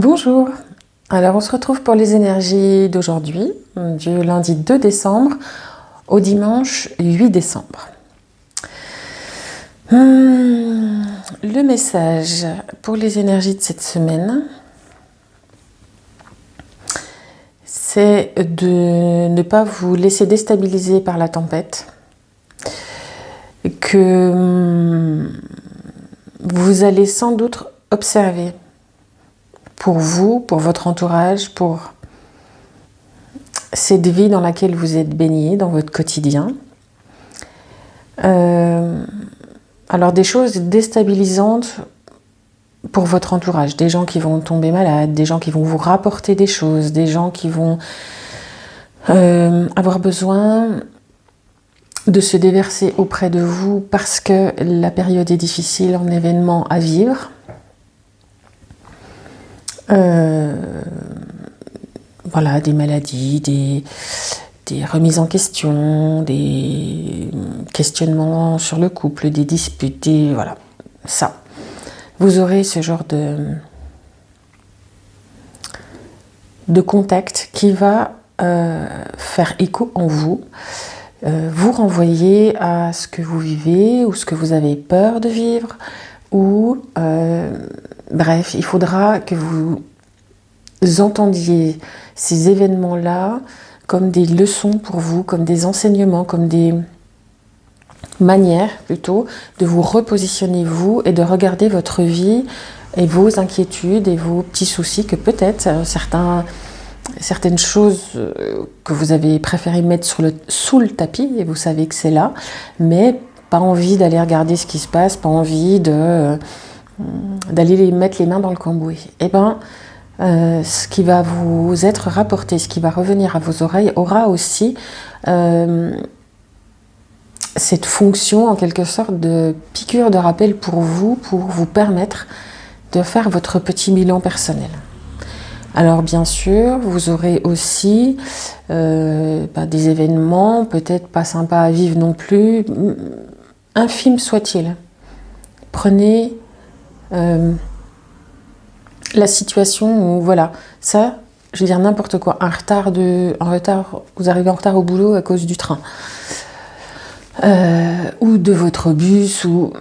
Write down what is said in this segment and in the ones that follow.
Bonjour, alors on se retrouve pour les énergies d'aujourd'hui, du lundi 2 décembre au dimanche 8 décembre. Le message pour les énergies de cette semaine, c'est de ne pas vous laisser déstabiliser par la tempête, que vous allez sans doute observer pour vous, pour votre entourage, pour cette vie dans laquelle vous êtes baigné, dans votre quotidien. Alors des choses déstabilisantes pour votre entourage, des gens qui vont tomber malades, des gens qui vont vous rapporter des choses, des gens qui vont avoir besoin de se déverser auprès de vous parce que la période est difficile, un événement à vivre. Voilà, des maladies, des remises en question, des questionnements sur le couple, des disputes, voilà, ça. Vous aurez ce genre de contact qui va faire écho en vous, vous renvoyer à ce que vous vivez ou ce que vous avez peur de vivre, ou bref, il faudra que vous entendiez ces événements-là comme des leçons pour vous, comme des enseignements, comme des manières plutôt de vous repositionner vous et de regarder votre vie et vos inquiétudes et vos petits soucis que peut-être certaines choses que vous avez préféré mettre sous le tapis et vous savez que c'est là, mais pas envie d'aller regarder ce qui se passe, pas envie d'aller mettre les mains dans le cambouis. Eh bien, ce qui va vous être rapporté, ce qui va revenir à vos oreilles aura aussi cette fonction en quelque sorte de piqûre de rappel pour vous permettre de faire votre petit bilan personnel. Alors bien sûr, vous aurez aussi des événements peut-être pas sympas à vivre non plus, infimes soient-ils. Prenez la situation où, voilà, ça, je veux dire n'importe quoi, un retard, vous arrivez en retard au boulot à cause du train, ou de votre bus, ou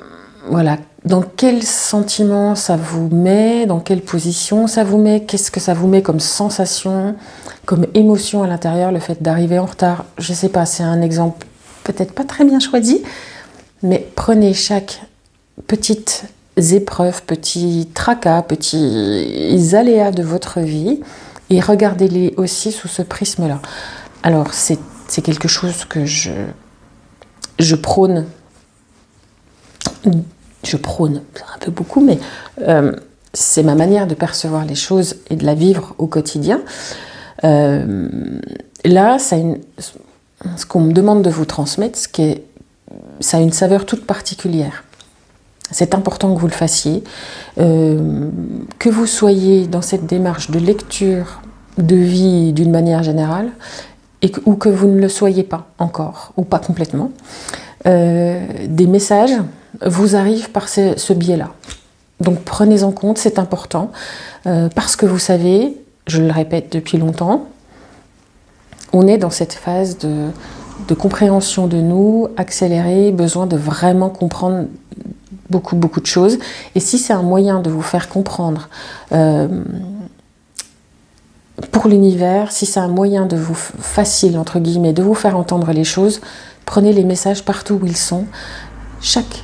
voilà, dans quel sentiment ça vous met, dans quelle position ça vous met, qu'est-ce que ça vous met comme sensation, comme émotion à l'intérieur, le fait d'arriver en retard, je sais pas, c'est un exemple peut-être pas très bien choisi, mais prenez chaque petite épreuves, petits tracas, petits aléas de votre vie et regardez-les aussi sous ce prisme-là. Alors, c'est quelque chose que je prône. Je prône, c'est un peu beaucoup, mais c'est ma manière de percevoir les choses et de la vivre au quotidien. Là, ce qu'on me demande de vous transmettre, ça a une saveur toute particulière. C'est important que vous le fassiez, que vous soyez dans cette démarche de lecture de vie d'une manière générale, ou que vous ne le soyez pas encore, ou pas complètement. Des messages vous arrivent par ce biais-là. Donc prenez en compte, c'est important, parce que vous savez, je le répète depuis longtemps, on est dans cette phase de compréhension de nous, accélérée, besoin de vraiment comprendre beaucoup de choses, et si c'est un moyen de vous faire comprendre pour l'univers, si c'est un moyen de vous facile entre guillemets de vous faire entendre les choses, prenez les messages partout où ils sont. Chaque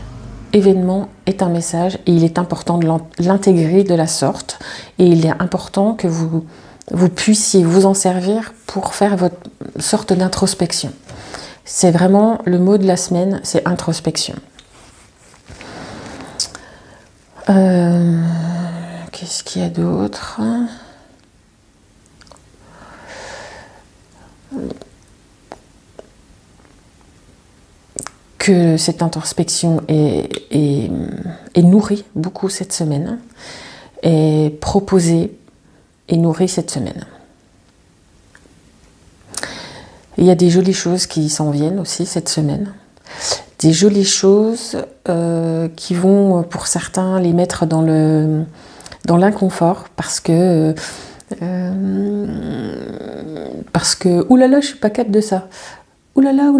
événement est un message et il est important de l'intégrer de la sorte, et il est important que vous puissiez vous en servir pour faire votre sorte d'introspection. C'est vraiment le mot de la semaine, c'est introspection. Qu'est-ce qu'il y a d'autre ? Que cette introspection est nourrie beaucoup cette semaine, est proposée et nourrie cette semaine. Il y a des jolies choses qui s'en viennent aussi cette semaine. Des jolies choses qui vont, pour certains, les mettre dans dans l'inconfort parce que oulala, je suis pas capable de ça. Oulala,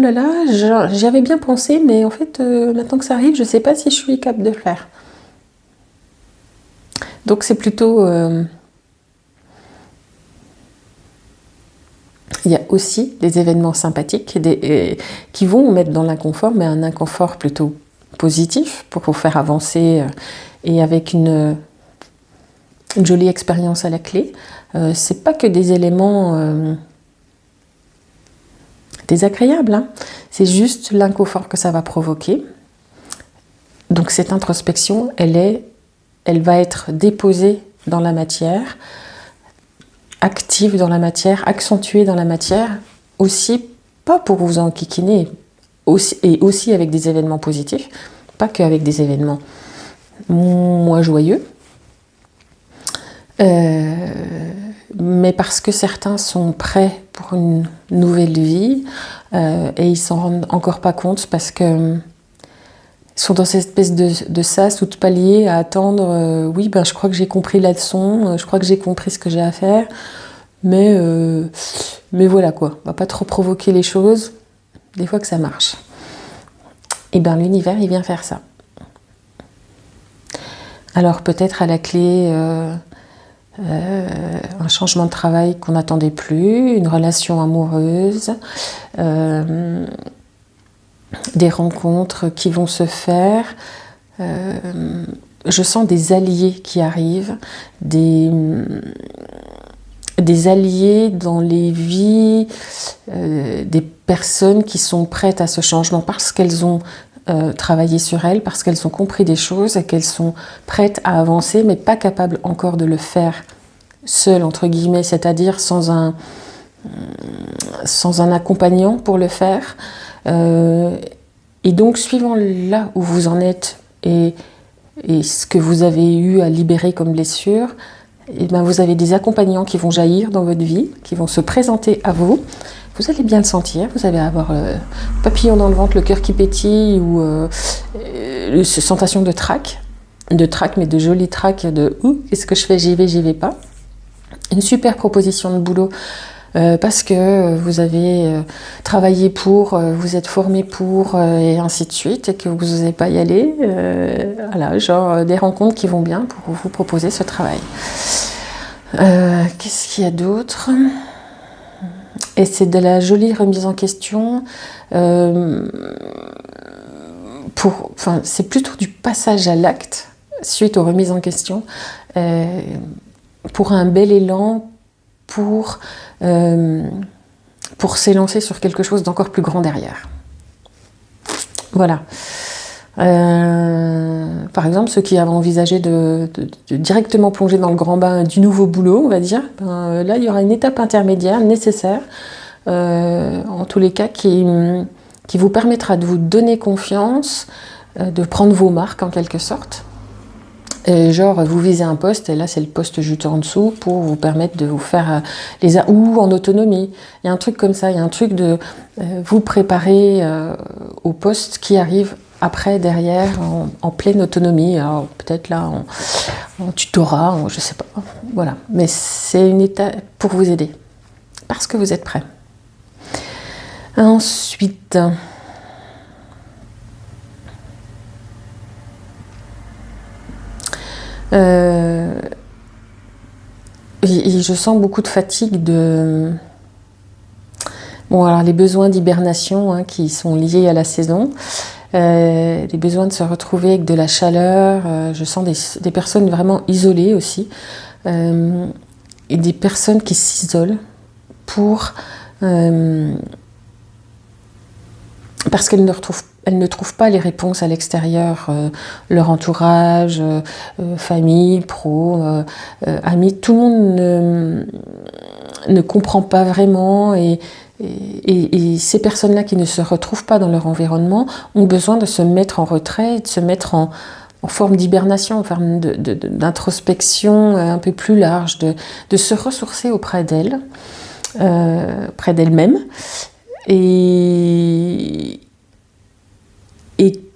j'y avais bien pensé, mais en fait, maintenant que ça arrive, je sais pas si je suis capable de le faire. Donc c'est plutôt... il y a aussi des événements sympathiques qui vont mettre dans l'inconfort, mais un inconfort plutôt positif pour vous faire avancer et avec une jolie expérience à la clé. C'est pas que des éléments désagréables, hein. C'est juste l'inconfort que ça va provoquer. Donc cette introspection, elle va être déposée dans la matière, active dans la matière, accentuée dans la matière, aussi pas pour vous enquiquiner, et aussi avec des événements positifs, pas qu'avec des événements moins joyeux, mais parce que certains sont prêts pour une nouvelle vie et ils s'en rendent encore pas compte parce que ils sont dans cette espèce de sas ou de palier à attendre. Oui, je crois que j'ai compris la leçon, je crois que j'ai compris ce que j'ai à faire, mais voilà quoi. On va pas trop provoquer les choses, des fois que ça marche. Et l'univers, il vient faire ça. Alors peut-être à la clé un changement de travail qu'on n'attendait plus, une relation amoureuse, des rencontres qui vont se faire. Je sens des alliés qui arrivent, des alliés dans les vies, des personnes qui sont prêtes à ce changement parce qu'elles ont travaillé sur elles, parce qu'elles ont compris des choses et qu'elles sont prêtes à avancer, mais pas capables encore de le faire seules, entre guillemets, c'est-à-dire sans un accompagnant pour le faire. Et donc, suivant là où vous en êtes et ce que vous avez eu à libérer comme blessure, vous avez des accompagnants qui vont jaillir dans votre vie, qui vont se présenter à vous. Vous allez bien le sentir, vous allez avoir le papillon dans le ventre, le cœur qui pétille ou sensation de trac, mais de joli trac de « qu'est-ce que je fais, j'y vais pas ». Une super proposition de boulot parce que vous avez travaillé pour, vous êtes formé pour et ainsi de suite et que vous n'osez pas y aller. Voilà, genre des rencontres qui vont bien pour vous proposer ce travail. Qu'est-ce qu'il y a d'autre ? Et c'est de la jolie remise en question. C'est plutôt du passage à l'acte suite aux remises en question pour un bel élan, pour s'élancer sur quelque chose d'encore plus grand derrière. Voilà. Par exemple, ceux qui avaient envisagé de directement plonger dans le grand bain du nouveau boulot, on va dire, là, il y aura une étape intermédiaire nécessaire, en tous les cas, qui vous permettra de vous donner confiance, de prendre vos marques en quelque sorte. Et genre, vous visez un poste, et là, c'est le poste juste en dessous pour vous permettre de vous faire ou en autonomie. Il y a un truc comme ça, il y a un truc de vous préparer au poste qui arrive après, derrière, en pleine autonomie. Alors, peut-être là, en tutorat, je sais pas. Voilà. Mais c'est une étape pour vous aider. Parce que vous êtes prêts. Ensuite... et je sens beaucoup de fatigue alors les besoins d'hibernation qui sont liés à la saison, les besoins de se retrouver avec de la chaleur, je sens des personnes vraiment isolées aussi, et des personnes qui s'isolent parce qu'elles ne trouvent pas les réponses à l'extérieur, leur entourage, famille, pro, amis, tout le monde ne comprend pas vraiment et ces personnes-là qui ne se retrouvent pas dans leur environnement ont besoin de se mettre en retrait, de se mettre en forme d'hibernation, en forme d'introspection un peu plus large, de se ressourcer auprès d'elles, près d'elles-mêmes. Et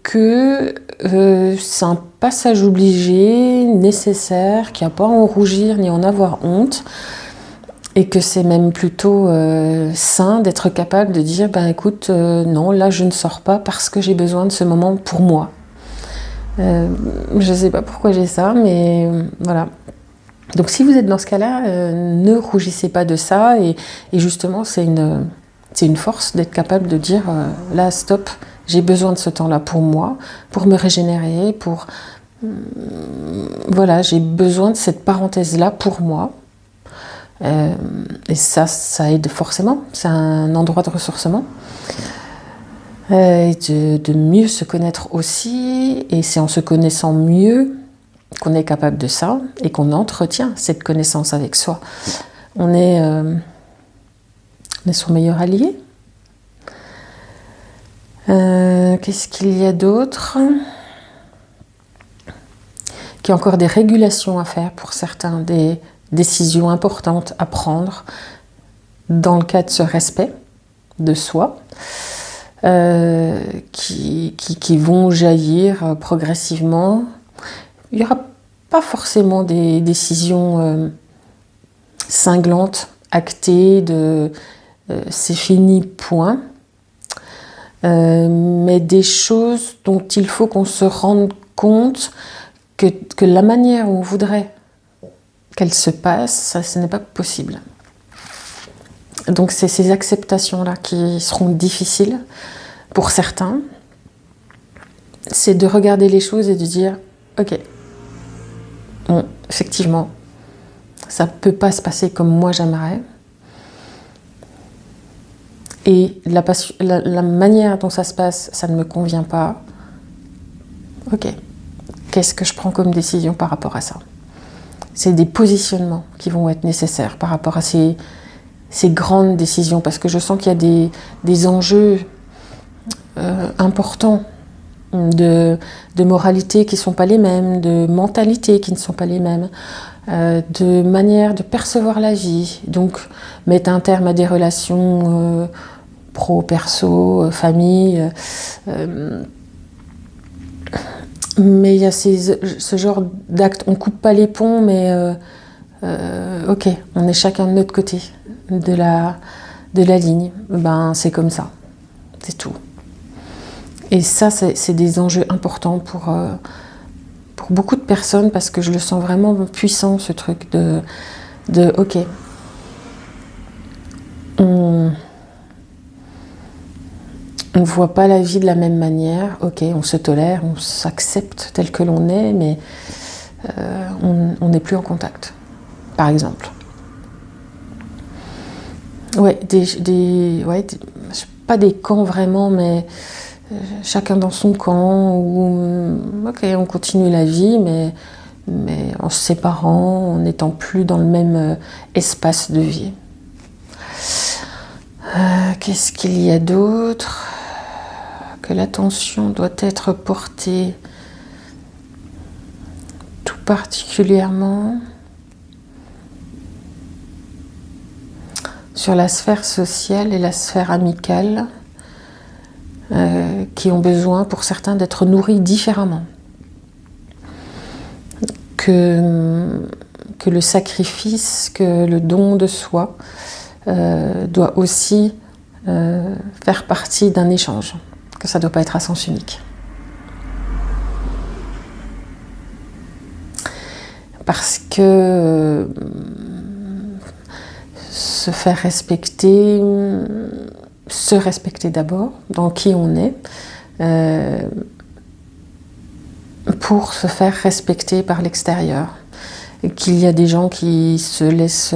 que c'est un passage obligé, nécessaire, qui n'a pas à en rougir ni en avoir honte, et que c'est même plutôt sain d'être capable de dire écoute, non, là je ne sors pas parce que j'ai besoin de ce moment pour moi. Je ne sais pas pourquoi j'ai ça, mais voilà. Donc si vous êtes dans ce cas-là, ne rougissez pas de ça, et justement c'est une force d'être capable de dire là stop, j'ai besoin de ce temps-là pour moi, pour me régénérer, voilà, j'ai besoin de cette parenthèse-là pour moi. Et ça aide forcément, c'est un endroit de ressourcement. Et de mieux se connaître aussi, et c'est en se connaissant mieux qu'on est capable de ça, et qu'on entretient cette connaissance avec soi. On est son meilleur allié. Qu'est-ce qu'il y a d'autre ? Qu'il y a encore des régulations à faire pour certains, des décisions importantes à prendre dans le cas de ce respect de soi, qui vont jaillir progressivement. Il n'y aura pas forcément des décisions cinglantes, actées, c'est fini, point. Mais des choses dont il faut qu'on se rende compte que la manière où on voudrait qu'elle se passe, ça, ce n'est pas possible. Donc c'est ces acceptations-là qui seront difficiles pour certains. C'est de regarder les choses et de dire ok, bon, effectivement, ça ne peut pas se passer comme moi j'aimerais. Et la manière dont ça se passe, ça ne me convient pas. Ok, qu'est-ce que je prends comme décision par rapport à ça ? C'est des positionnements qui vont être nécessaires par rapport à ces grandes décisions, parce que je sens qu'il y a des enjeux importants de moralité qui ne sont pas les mêmes, de mentalité qui ne sont pas les mêmes, de manière de percevoir la vie. Donc, mettre un terme à des relations pro, perso, famille. Mais il y a ce genre d'actes. On ne coupe pas les ponts, mais ok, on est chacun de notre côté de la ligne. C'est comme ça. C'est tout. Et ça, c'est des enjeux importants pour beaucoup de personnes, parce que je le sens vraiment puissant, ce truc de ok, on ne voit pas la vie de la même manière, ok, on se tolère, on s'accepte tel que l'on est, mais on n'est plus en contact, par exemple. Ouais, pas des camps vraiment, mais chacun dans son camp, où ok, on continue la vie, mais en se séparant, en n'étant plus dans le même espace de vie. Qu'est-ce qu'il y a d'autre ? Que l'attention doit être portée tout particulièrement sur la sphère sociale et la sphère amicale, qui ont besoin pour certains d'être nourris différemment. Que le sacrifice, que le don de soi doit aussi faire partie d'un échange, que ça ne doit pas être à sens unique. Parce que se faire respecter, se respecter d'abord, dans qui on est, pour se faire respecter par l'extérieur. Et qu'il y a des gens qui se laissent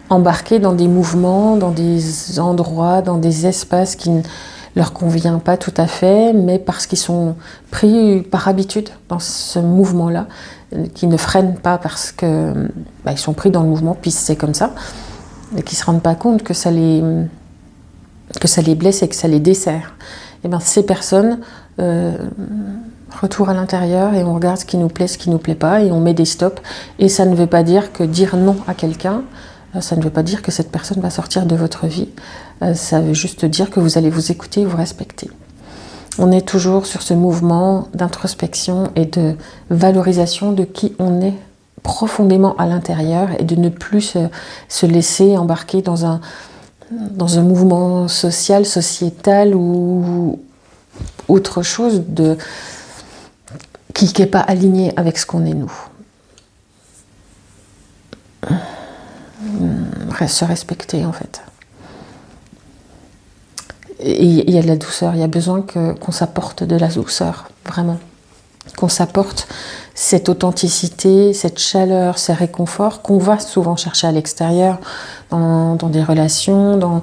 embarquer dans des mouvements, dans des endroits, dans des espaces qui ne leur conviennent pas tout à fait, mais parce qu'ils sont pris par habitude dans ce mouvement-là, qui ne freinent pas parce que ils sont pris dans le mouvement, puis c'est comme ça, et qui ne se rendent pas compte que ça les blesse et que ça les dessert. Et ces personnes, retour à l'intérieur, et on regarde ce qui nous plaît, ce qui ne nous plaît pas, et on met des stops. Et ça ne veut pas dire que dire non à quelqu'un, ça ne veut pas dire que cette personne va sortir de votre vie. Ça veut juste dire que vous allez vous écouter et vous respecter. On est toujours sur ce mouvement d'introspection et de valorisation de qui on est profondément à l'intérieur et de ne plus se laisser embarquer dans un mouvement social, sociétal ou autre chose qui n'est pas aligné avec ce qu'on est nous. Se respecter en fait. Et il y a de la douceur, il y a besoin qu'on s'apporte de la douceur, vraiment. Qu'on s'apporte cette authenticité, cette chaleur, ces réconforts qu'on va souvent chercher à l'extérieur, dans des relations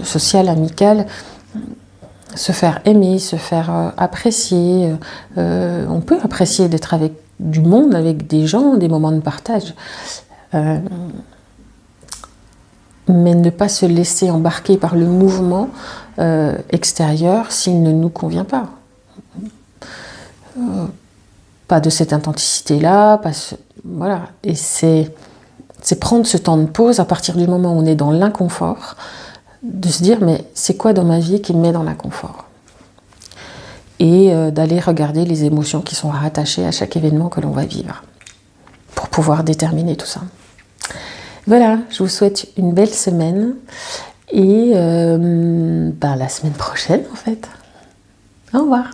sociales, amicales. Se faire aimer, se faire apprécier. On peut apprécier d'être avec du monde, avec des gens, des moments de partage. Mais ne pas se laisser embarquer par le mouvement extérieur s'il ne nous convient pas. Pas de cette intensité-là, voilà. Et c'est prendre ce temps de pause à partir du moment où on est dans l'inconfort, de se dire mais c'est quoi dans ma vie qui me met dans l'inconfort ? Et d'aller regarder les émotions qui sont rattachées à chaque événement que l'on va vivre pour pouvoir déterminer tout ça. Voilà, je vous souhaite une belle semaine et la semaine prochaine en fait. Au revoir.